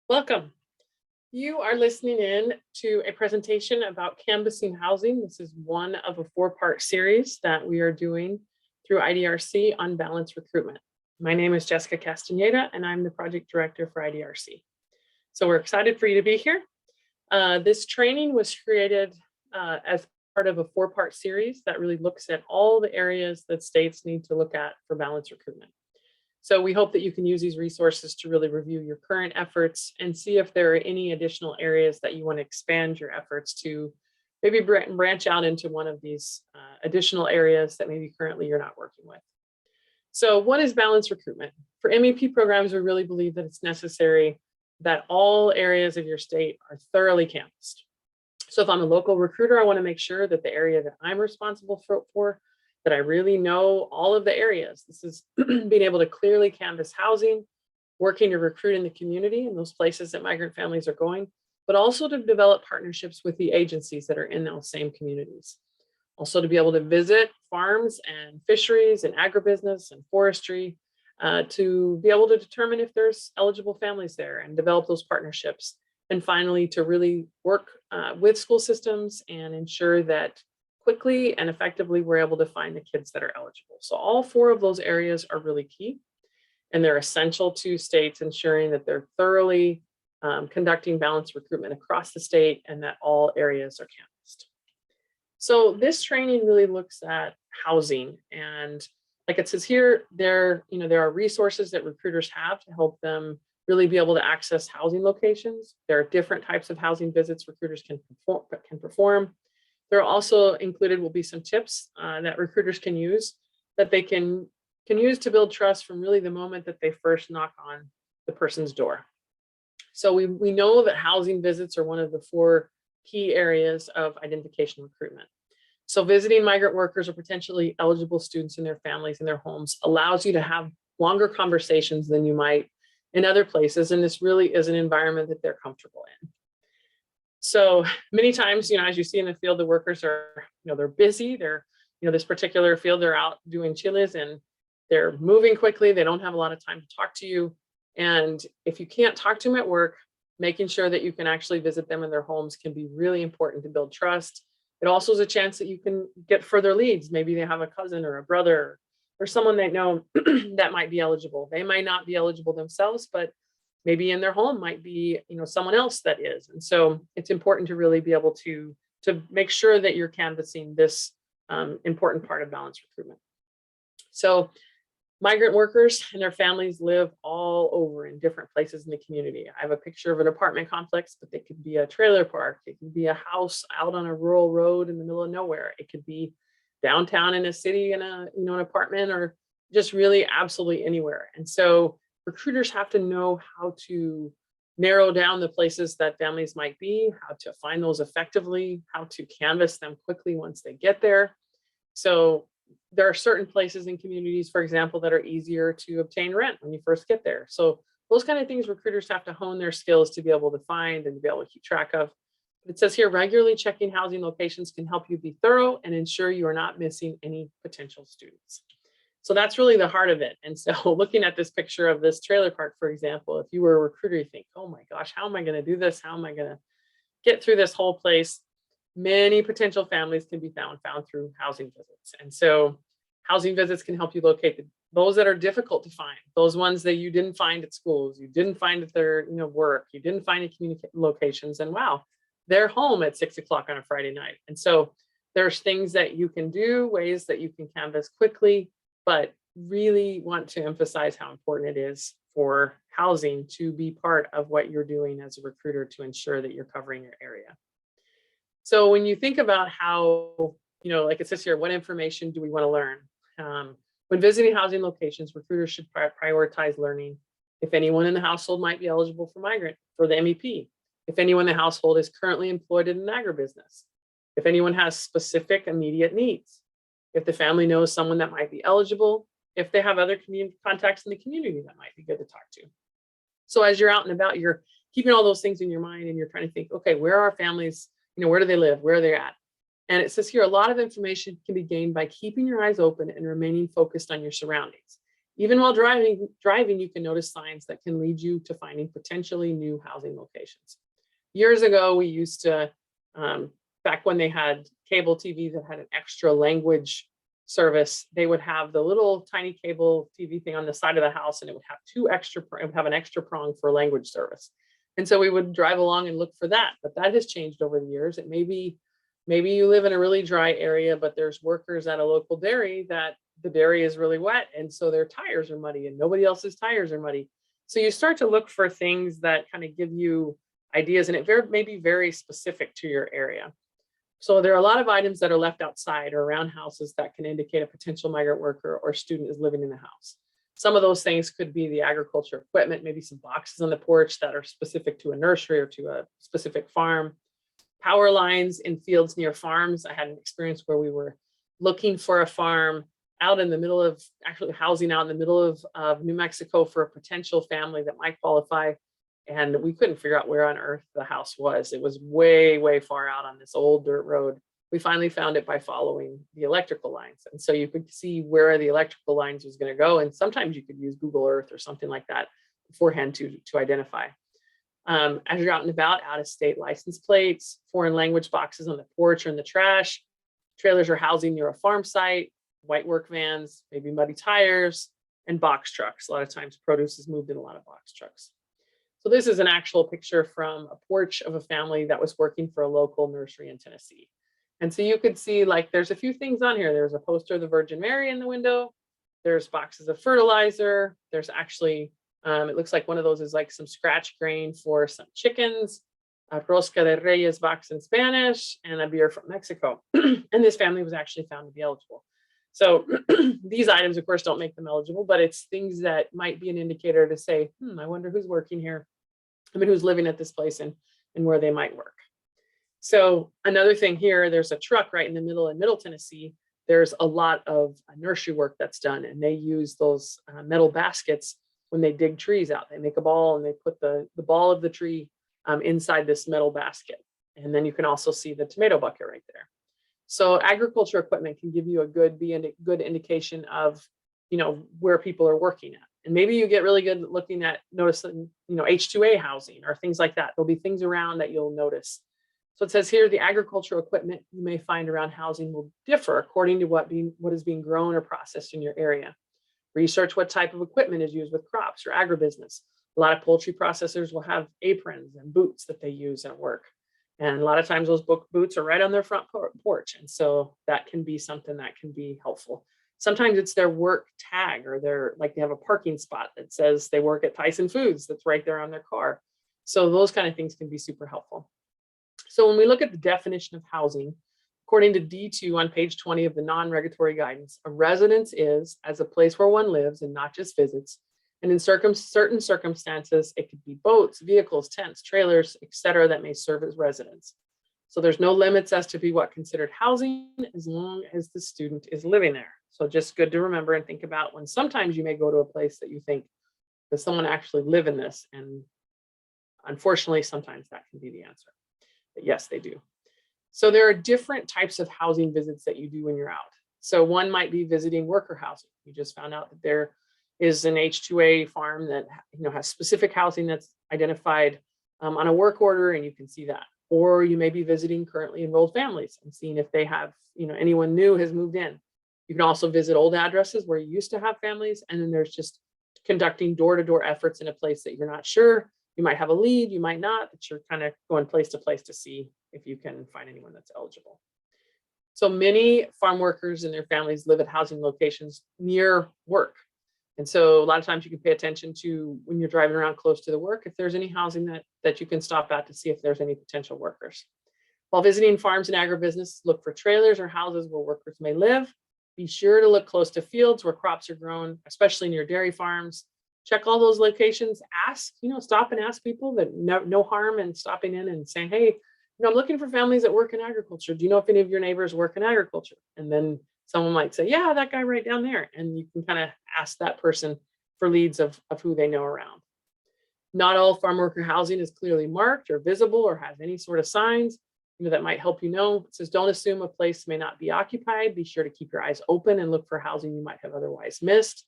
Welcome. You are listening in to a presentation about canvassing housing. This is one of a four-part series that we are doing through IDRC on balanced recruitment. My name is Jessica Castaneda, and I'm the project director for IDRC. So we're excited for you to be here. This training was created as part of a four-part series that really looks at all the areas that states need to look at for balanced recruitment. So we hope that you can use these resources to really review your current efforts and see if there are any additional areas that you want to expand your efforts to maybe branch out into one of these additional areas that maybe currently you're not working with. So what is balanced recruitment? For MEP programs, we really believe that it's necessary that all areas of your state are thoroughly canvassed. So if I'm a local recruiter, I want to make sure that the area that I'm responsible for that I really know all of the areas. This is being able to clearly canvass housing, working to recruit in the community in those places that migrant families are going, but also to develop partnerships with the agencies that are in those same communities. Also to be able to visit farms and fisheries and agribusiness and forestry to be able to determine if there's eligible families there and develop those partnerships. And finally, to really work with school systems and ensure that quickly and effectively we're able to find the kids that are eligible. So all four of those areas are really key, and they're essential to states ensuring that they're thoroughly conducting balanced recruitment across the state and that all areas are canvassed. So this training really looks at housing, and like it says here, there are resources that recruiters have to help them really be able to access housing locations. There are different types of housing visits recruiters can perform. There are also included will be some tips that recruiters can use that they can use to build trust from really the moment that they first knock on the person's door. So we know that housing visits are one of the four key areas of identification recruitment. So visiting migrant workers or potentially eligible students and their families in their homes allows you to have longer conversations than you might in other places. And this really is an environment that they're comfortable in. So many times, as you see in the field, the workers are, they're busy. They're, this particular field, they're out doing chiles and they're moving quickly. They don't have a lot of time to talk to you. And if you can't talk to them at work, making sure that you can actually visit them in their homes can be really important to build trust. It also is a chance that you can get further leads. Maybe they have a cousin or a brother or someone they know that might be eligible. They might not be eligible themselves, but maybe in their home might be, someone else that is. And so it's important to really be able to make sure that you're canvassing this important part of balanced recruitment. So migrant workers and their families live all over in different places in the community. I have a picture of an apartment complex, but it could be a trailer park. It could be a house out on a rural road in the middle of nowhere. It could be downtown in a city in an apartment, or just really absolutely anywhere. And so recruiters have to know how to narrow down the places that families might be, how to find those effectively, how to canvass them quickly once they get there. So there are certain places in communities, for example, that are easier to obtain rent when you first get there. So those kind of things recruiters have to hone their skills to be able to find and to be able to keep track of. It says here, regularly checking housing locations can help you be thorough and ensure you are not missing any potential students. So that's really the heart of it. And so looking at this picture of this trailer park, for example, if you were a recruiter, you think, oh my gosh, how am I going to do this? How am I going to get through this whole place? Many potential families can be found through housing visits. And so housing visits can help you locate those that are difficult to find, those ones that you didn't find at schools, you didn't find at their work, you didn't find at community locations, and wow, they're home at 6 o'clock on a Friday night. And so there's things that you can do, ways that you can canvass quickly, but really want to emphasize how important it is for housing to be part of what you're doing as a recruiter to ensure that you're covering your area. So when you think about how, like it says here, what information do we want to learn? When visiting housing locations, recruiters should prioritize learning if anyone in the household might be eligible for the MEP, if anyone in the household is currently employed in an agribusiness, if anyone has specific immediate needs, if the family knows someone that might be eligible, if they have other community contacts in the community that might be good to talk to. So as you're out and about, you're keeping all those things in your mind and you're trying to think, okay, where are families? Where do they live? Where are they at? And it says here, a lot of information can be gained by keeping your eyes open and remaining focused on your surroundings. Even while driving, you can notice signs that can lead you to finding potentially new housing locations. Years ago, we used to, back when they had cable TV that had an extra language service, they would have the little tiny cable TV thing on the side of the house, and it would have it would have an extra prong for language service. And so we would drive along and look for that, but that has changed over the years. It maybe you live in a really dry area, but there's workers at a local dairy that the dairy is really wet, and so their tires are muddy and nobody else's tires are muddy. So you start to look for things that kind of give you ideas, and it may be very specific to your area. So there are a lot of items that are left outside or around houses that can indicate a potential migrant worker or student is living in the house. Some of those things could be the agriculture equipment, maybe some boxes on the porch that are specific to a nursery or to a specific farm. Power lines in fields near farms. I had an experience where we were looking for a farm out in the middle of, actually housing out in the middle of New Mexico for a potential family that might qualify. And we couldn't figure out where on earth the house was. It was way, way far out on this old dirt road. We finally found it by following the electrical lines. And so you could see where the electrical lines was going to go. And sometimes you could use Google Earth or something like that beforehand to identify. As you're out and about, out-of-state license plates, foreign language boxes on the porch or in the trash, trailers are housing near a farm site, white work vans, maybe muddy tires, and box trucks. A lot of times produce is moved in a lot of box trucks. So this is an actual picture from a porch of a family that was working for a local nursery in Tennessee. And so you could see, like, there's a few things on here. There's a poster of the Virgin Mary in the window. There's boxes of fertilizer. There's actually, it looks like one of those is like some scratch grain for some chickens, a Rosca de Reyes box in Spanish, and a beer from Mexico. And this family was actually found to be eligible. So these items, of course, don't make them eligible, but it's things that might be an indicator to say, I wonder who's working here. I mean, who's living at this place and where they might work. So another thing here, there's a truck right in the middle in Middle Tennessee. There's a lot of nursery work that's done, and they use those metal baskets when they dig trees out. They make a ball and they put the ball of the tree inside this metal basket. And then you can also see the tomato bucket right there. So agriculture equipment can give you a good indication of, where people are working at. And maybe you get really good at looking at noticing, H2A housing or things like that. There'll be things around that you'll notice. So it says here, the agricultural equipment you may find around housing will differ according to what is being grown or processed in your area. Research what type of equipment is used with crops or agribusiness. A lot of poultry processors will have aprons and boots that they use at work. And a lot of times those boots are right on their front porch. And so that can be something that can be helpful. Sometimes it's their work tag, or they have a parking spot that says they work at Tyson Foods that's right there on their car. So those kind of things can be super helpful. So when we look at the definition of housing, according to D2 on page 20 of the non-regulatory guidance, a residence is as a place where one lives and not just visits. And in certain circumstances, it could be boats, vehicles, tents, trailers, etc., that may serve as residence. So there's no limits as to be what considered housing as long as the student is living there. So just good to remember and think about when sometimes you may go to a place that you think, does someone actually live in this? And unfortunately, sometimes that can be the answer. But yes, they do. So there are different types of housing visits that you do when you're out. So one might be visiting worker housing. You just found out that there is an H2A farm that has specific housing that's identified on a work order, and you can see that. Or you may be visiting currently enrolled families and seeing if they have, anyone new has moved in. You can also visit old addresses where you used to have families, and then there's just conducting door-to-door efforts in a place that you're not sure. You might have a lead, you might not, but you're kind of going place to place to see if you can find anyone that's eligible. So many farm workers and their families live at housing locations near work. And so a lot of times you can pay attention to when you're driving around close to the work, if there's any housing that you can stop at to see if there's any potential workers. While visiting farms and agribusiness, look for trailers or houses where workers may live. Be sure to look close to fields where crops are grown, especially near dairy farms. Check all those locations. Ask, stop and ask people. That no harm in stopping in and saying, hey, I'm looking for families that work in agriculture. Do you know if any of your neighbors work in agriculture? And then someone might say, yeah, that guy right down there. And you can kind of ask that person for leads of who they know around. Not all farm worker housing is clearly marked or visible or has any sort of signs that might help you know. It says, don't assume a place may not be occupied. Be sure to keep your eyes open and look for housing you might have otherwise missed.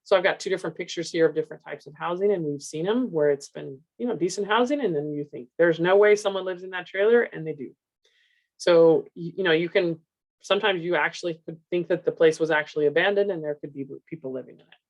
So I've got two different pictures here of different types of housing, and we've seen them where it's been, decent housing, and then you think there's no way someone lives in that trailer, and they do. So, you can, sometimes you actually could think that the place was actually abandoned and there could be people living in it.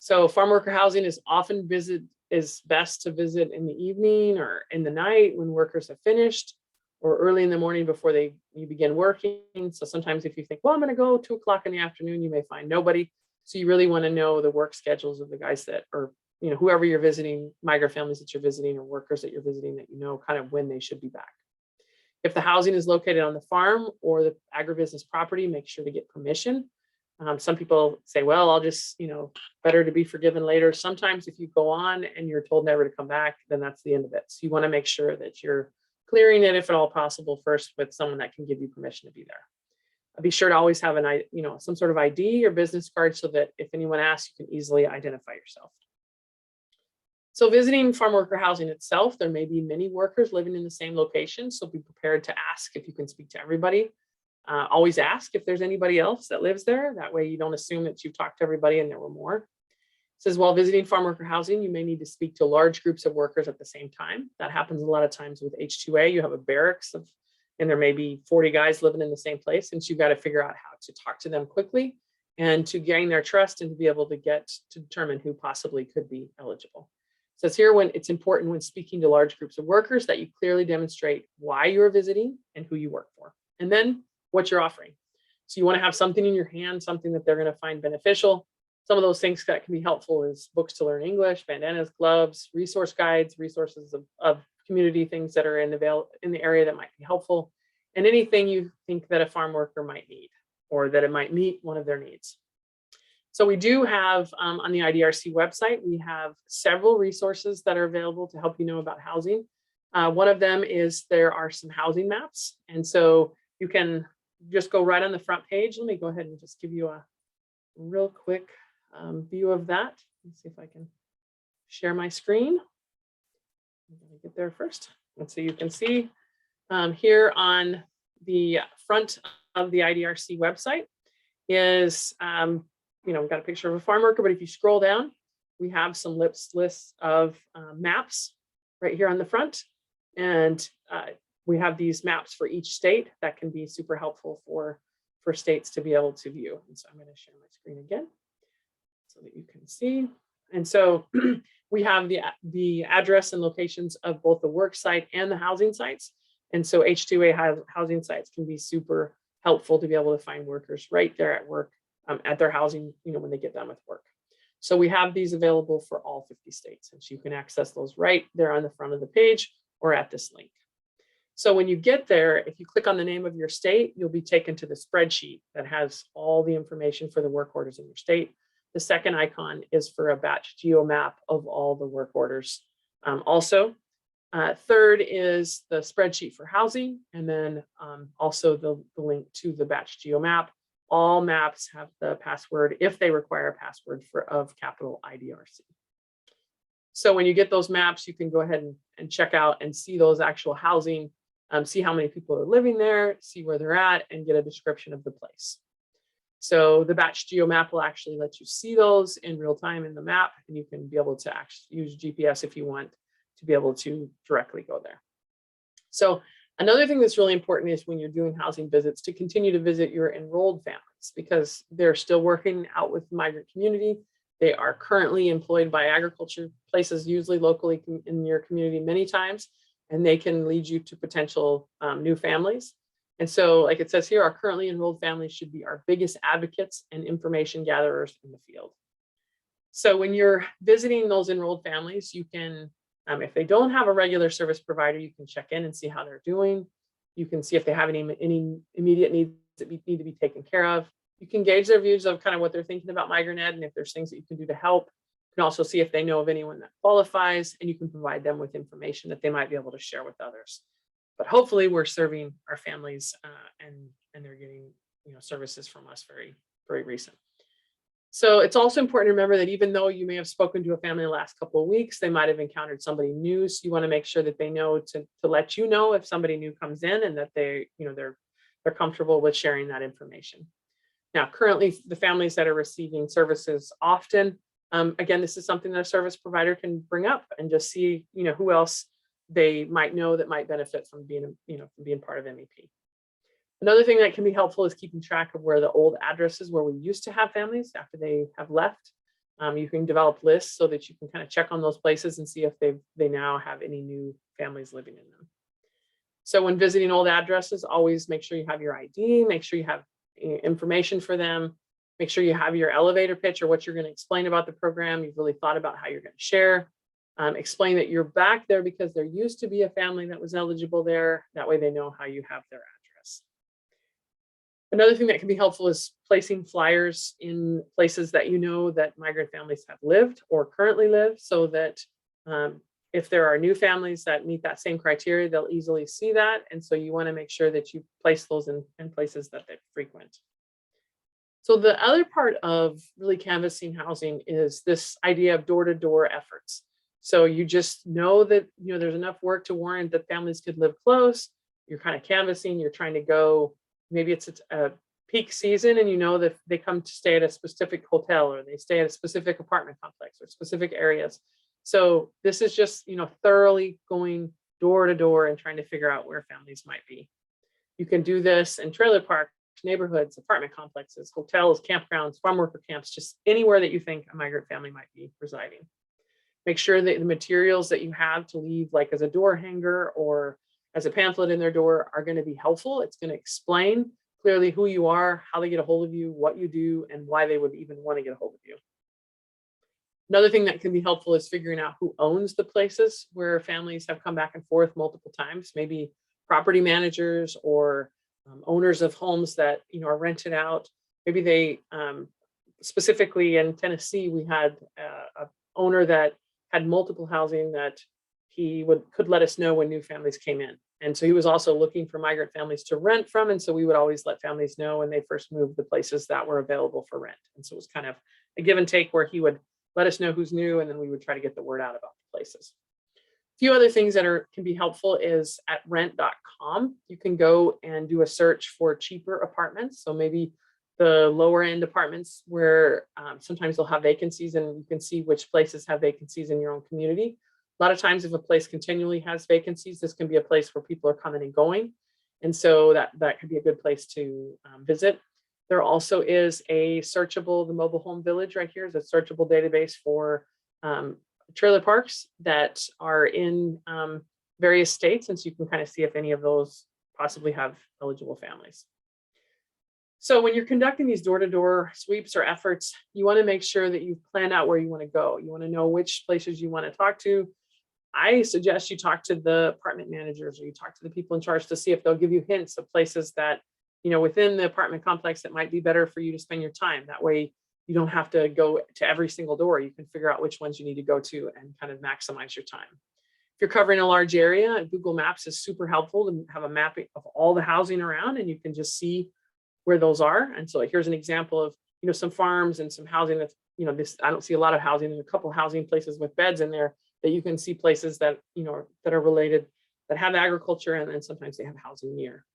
So farm worker housing is best to visit in the evening or in the night when workers have finished, or early in the morning before you begin working. So sometimes if you think, well, I'm going to go 2 o'clock in the afternoon, you may find nobody. So you really want to know the work schedules of the guys that, or whoever you're visiting, migrant families that you're visiting or workers that you're visiting, that kind of when they should be back. If the housing is located on the farm or the agribusiness property, make sure to get permission. Some people say, well, I'll just, better to be forgiven later. Sometimes if you go on and you're told never to come back, then that's the end of it. So you want to make sure that you're clearing it, if at all possible, first with someone that can give you permission to be there. Be sure to always have some sort of ID or business card so that if anyone asks, you can easily identify yourself. So visiting farm worker housing itself, there may be many workers living in the same location. So be prepared to ask if you can speak to everybody. Always ask if there's anybody else that lives there. That way you don't assume that you've talked to everybody and there were more. It says, while visiting farm worker housing, you may need to speak to large groups of workers at the same time. That happens a lot of times with H2A. You have a barracks and there may be 40 guys living in the same place. And so you've got to figure out how to talk to them quickly and to gain their trust and to be able to determine who possibly could be eligible. It says here, when it's important when speaking to large groups of workers that you clearly demonstrate why you're visiting and who you work for, and then what you're offering. So you want to have something in your hand, something that they're going to find beneficial. Some of those things that can be helpful is books to learn English, bandanas, gloves, resource guides, resources of community things that are in the area that might be helpful, and anything you think that a farm worker might need or that it might meet one of their needs. So we do have on the IDRC website, we have several resources that are available to help you know about housing. One of them is there are some housing maps. And so you can just go right on the front page. Let me go ahead and just give you a real quick view of that. Let's see if I can share my screen. I'm going to get there first. And so you can see here on the front of the IDRC website is, we've got a picture of a farm worker, but if you scroll down, we have some lists of maps right here on the front. And we have these maps for each state that can be super helpful for states to be able to view. And so I'm going to share my screen again so that you can see. And so we have the address and locations of both the work site and the housing sites. And so H2A housing sites can be super helpful to be able to find workers right there at work, at their housing, when they get done with work. So we have these available for all 50 states. And so you can access those right there on the front of the page or at this link. So when you get there, if you click on the name of your state, you'll be taken to the spreadsheet that has all the information for the work orders in your state. The second icon is for a batch geo map of all the work orders. Third is the spreadsheet for housing, and then also the link to the batch geo map. All maps have the password, if they require a password, of capital IDRC. So when you get those maps, you can go ahead and check out and see those actual housing, see how many people are living there, see where they're at, and get a description of the place. So the batch geo map will actually let you see those in real time in the map, and you can be able to actually use GPS if you want to be able to directly go there. So another thing that's really important is when you're doing housing visits to continue to visit your enrolled families, because they're still working out with the migrant community. They are currently employed by agriculture places, usually locally in your community many times, and they can lead you to potential new families. And so, like it says here, our currently enrolled families should be our biggest advocates and information gatherers in the field. So when you're visiting those enrolled families, you can, if they don't have a regular service provider, you can check in and see how they're doing. You can see if they have any immediate needs that need to be taken care of. You can gauge their views of kind of what they're thinking about migrant ed, and if there's things that you can do to help. You can also see if they know of anyone that qualifies, and you can provide them with information that they might be able to share with others. But hopefully we're serving our families and they're getting services from us very, very recent. So it's also important to remember that even though you may have spoken to a family the last couple of weeks, they might have encountered somebody new. So you want to make sure that they know to let you know if somebody new comes in, and that they're comfortable with sharing that information. Now, currently, the families that are receiving services often, again, this is something that a service provider can bring up and just see, who else they might know that might benefit from being, from being part of MEP. Another thing that can be helpful is keeping track of where the old addresses where we used to have families after they have left. You can develop lists so that you can kind of check on those places and see if they now have any new families living in them. So when visiting old addresses, always make sure you have your ID, make sure you have information for them, make sure you have your elevator pitch or what you're going to explain about the program. You've really thought about how you're going to share. Explain that you're back there because there used to be a family that was eligible there. That way they know how you have their address. Another thing that can be helpful is placing flyers in places that that migrant families have lived or currently live, so that if there are new families that meet that same criteria, they'll easily see that. And so you want to make sure that you place those in places that they frequent. So the other part of really canvassing housing is this idea of door-to-door efforts. So you just know that there's enough work to warrant that families could live close. You're kind of canvassing, you're trying to go, maybe it's a peak season and that they come to stay at a specific hotel or they stay at a specific apartment complex or specific areas. So this is just, thoroughly going door to door and trying to figure out where families might be. You can do this in trailer parks, neighborhoods, apartment complexes, hotels, campgrounds, farm worker camps, just anywhere that you think a migrant family might be residing. Make sure that the materials that you have to leave, like as a door hanger or as a pamphlet in their door, are going to be helpful. It's going to explain clearly who you are, how they get a hold of you, what you do, and why they would even want to get a hold of you. Another thing that can be helpful is figuring out who owns the places where families have come back and forth multiple times, maybe property managers or owners of homes that are rented out. Maybe they, specifically in Tennessee, we had a owner that had multiple housing that he could let us know when new families came in. And so he was also looking for migrant families to rent from. And so we would always let families know when they first moved the places that were available for rent. And so it was kind of a give and take where he would let us know who's new, and then we would try to get the word out about the places. A few other things that can be helpful is at rent.com, you can go and do a search for cheaper apartments. So maybe the lower end apartments where sometimes they'll have vacancies, and you can see which places have vacancies in your own community. A lot of times if a place continually has vacancies, this can be a place where people are coming and going. And so that could be a good place to visit. There also is a searchable, the mobile home village right here is a searchable database for trailer parks that are in various states. And so you can kind of see if any of those possibly have eligible families. So when you're conducting these door-to-door sweeps or efforts, you want to make sure that you've planned out where you want to go. You want to know which places you want to talk to. I suggest you talk to the apartment managers or you talk to the people in charge to see if they'll give you hints of places that, within the apartment complex that might be better for you to spend your time. That way you don't have to go to every single door. You can figure out which ones you need to go to and kind of maximize your time. If you're covering a large area, Google Maps is super helpful to have a mapping of all the housing around, and you can just see where those are. And so here's an example of, some farms and some housing that's, I don't see a lot of housing. There's a couple housing places with beds in there that you can see places that, that are related, that have agriculture, and then sometimes they have housing near.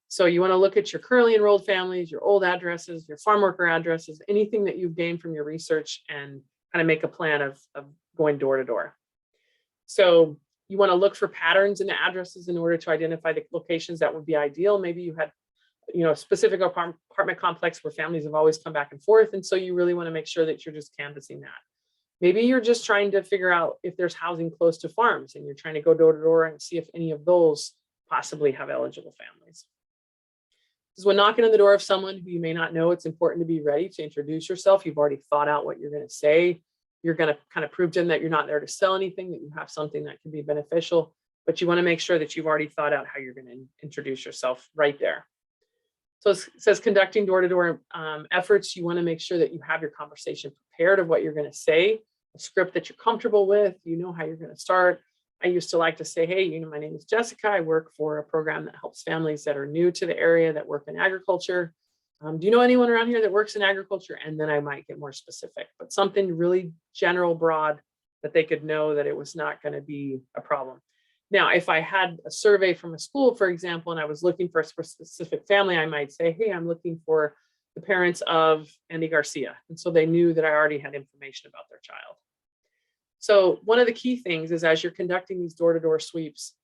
So you want to look at your currently enrolled families, your old addresses, your farm worker addresses, anything that you've gained from your research, and kind of make a plan of going door to door. So you want to look for patterns in the addresses in order to identify the locations that would be ideal. Maybe you had a specific apartment complex where families have always come back and forth. And so you really want to make sure that you're just canvassing that. Maybe you're just trying to figure out if there's housing close to farms and you're trying to go door to door and see if any of those possibly have eligible families. Because when knocking on the door of someone who you may not know, it's important to be ready to introduce yourself. You've already thought out what you're going to say. You're going to kind of prove to them that you're not there to sell anything, that you have something that can be beneficial, but you want to make sure that you've already thought out how you're going to introduce yourself right there. So it says conducting door-to-door efforts. You want to make sure that you have your conversation prepared of what you're going to say, a script that you're comfortable with, how you're going to start. I used to like to say, hey, my name is Jessica. I work for a program that helps families that are new to the area that work in agriculture. Do you know anyone around here that works in agriculture? And then I might get more specific, but something really general, broad, that they could know that it was not going to be a problem. Now, if I had a survey from a school, for example, and I was looking for a specific family, I might say, hey, I'm looking for the parents of Andy Garcia. And so they knew that I already had information about their child. So one of the key things is, as you're conducting these door-to-door sweeps,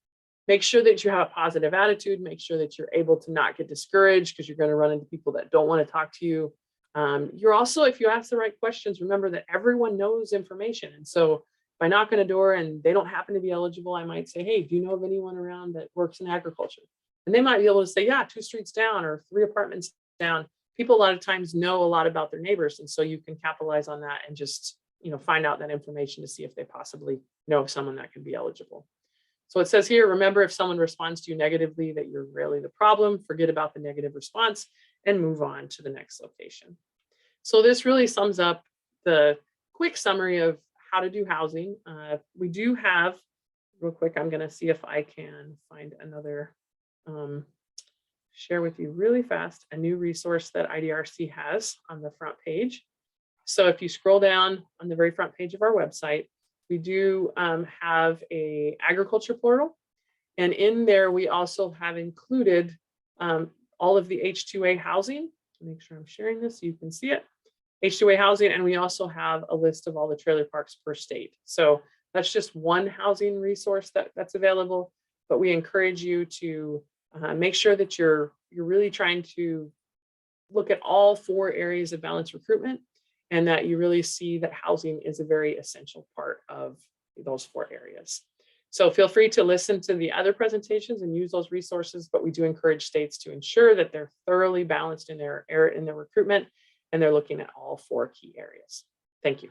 make sure that you have a positive attitude, make sure that you're able to not get discouraged, because you're going to run into people that don't want to talk to you. You're also, if you ask the right questions, remember that everyone knows information. And so if I knock on a door and they don't happen to be eligible, I might say, hey, do you know of anyone around that works in agriculture? And they might be able to say, yeah, 2 streets down or 3 apartments down. People a lot of times know a lot about their neighbors. And so you can capitalize on that and just, find out that information to see if they possibly know of someone that could be eligible. So it says here, remember, if someone responds to you negatively, that you're rarely the problem. Forget about the negative response and move on to the next location. So this really sums up the quick summary of how to do housing. We do have, real quick, I'm going to see if I can find another, share with you really fast, a new resource that IDRC has on the front page. So if you scroll down on the very front page of our website, we do have a agriculture portal. And in there, we also have included all of the H2A housing. Make sure I'm sharing this so you can see it. H2A housing, and we also have a list of all the trailer parks per state. So that's just one housing resource that's available, but we encourage you to make sure that you're really trying to look at all 4 areas of balanced recruitment, and that you really see that housing is a very essential part of those 4 areas. So feel free to listen to the other presentations and use those resources, but we do encourage states to ensure that they're thoroughly balanced in their recruitment, and they're looking at all 4 key areas. Thank you.